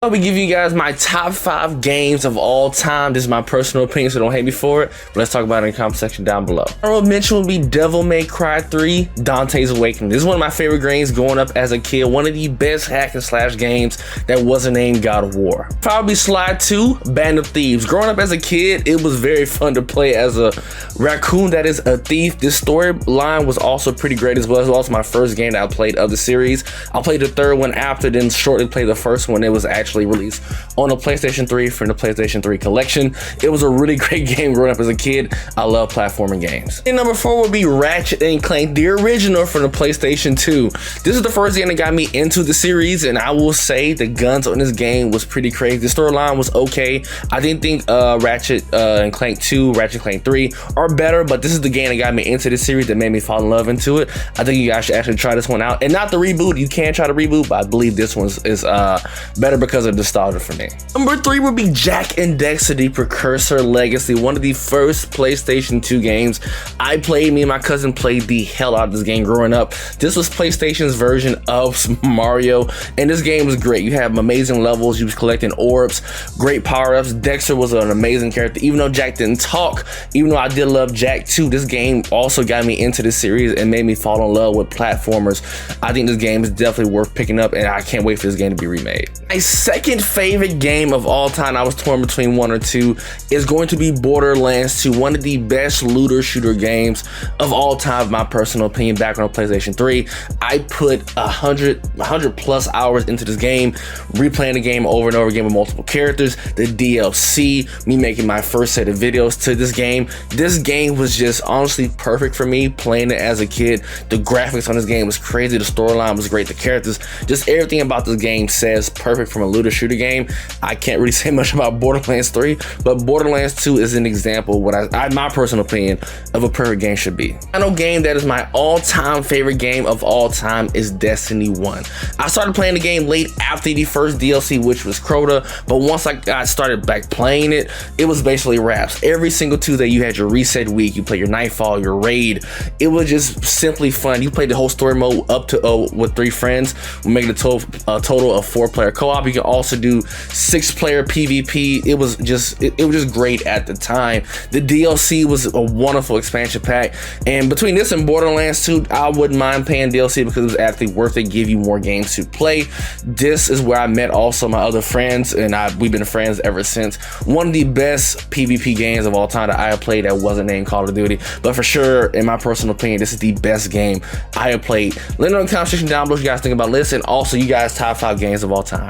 I'll be giving you guys my top 5 games of all time. This is my personal opinion, so don't hate me for it. But let's talk about it in the comment section down below. Honorable mention will be Devil May Cry 3, Dante's Awakening. This is one of my favorite games growing up as a kid. One of the best hack and slash games that wasn't named God of War. Probably Slide 2, Band of Thieves. Growing up as a kid, it was very fun to play as a raccoon that is a thief. This storyline was also pretty great as well. It was also my first game that I played of the series. I played the third one after, then shortly played the first one. It was actually released on the PlayStation 3 from the PlayStation 3 collection. It was a really great game growing up as a kid. I love platforming games. And number 4 would be Ratchet and Clank, the original from the PlayStation 2. This is the first game that got me into the series, and I will say the guns on this game was pretty crazy. The storyline was okay. I didn't think Ratchet and Clank 2, Ratchet and Clank 3 are better, but this is the game that got me into the series that made me fall in love into it. I think you guys should actually try this one out, and not the reboot. You can try the reboot, but I believe this one is better because of nostalgia for me. Number 3 would be Jak and Daxter: The Precursor Legacy, one of the first PlayStation 2 games I played. Me and my cousin played the hell out of this game growing up. This was PlayStation's version of Mario, and this game was great. You have amazing levels, you was collecting orbs, great power-ups. Dexter was an amazing character. Even though Jak didn't talk, even though I did love Jak too, this game also got me into this series and made me fall in love with platformers. I think this game is definitely worth picking up, and I can't wait for this game to be remade. My second favorite game of all time, I was torn between 1 or 2, is going to be Borderlands 2, one of the best looter shooter games of all time, in my personal opinion. Back on PlayStation 3, I put 100 plus hours into this game, replaying the game over and over again with multiple characters, the DLC, me making my first set of videos to this game. This game was just honestly perfect for me playing it as a kid. The graphics on this game was crazy, the storyline was great, the characters, just everything about this game says perfect from a looter shooter game. I can't really say much about Borderlands 3, but Borderlands 2 is an example of what my personal opinion of a perfect game should be. Final game that is my all-time favorite game of all time is Destiny 1. I started playing the game late after the first DLC, which was Crota, but once I got started back playing it, it was basically wraps. Every single Tuesday you had your reset week, you play your Nightfall, your raid. It was just simply fun. You played the whole story mode up to with 3 friends. We make it a total of 4-player co-op. You can also do 6-player PvP. It was just great at the time. The DLC was a wonderful expansion pack, and between this and Borderlands 2, I wouldn't mind paying DLC because it was actually worth it, give you more games to play. This is where I met also my other friends, and we've been friends ever since. One of the best PvP games of all time that I have played that wasn't named Call of Duty, but for sure, in my personal opinion, this is the best game I have played. Let me know in the comment section down below what you guys think about this, and also you guys' top 5 games of all time.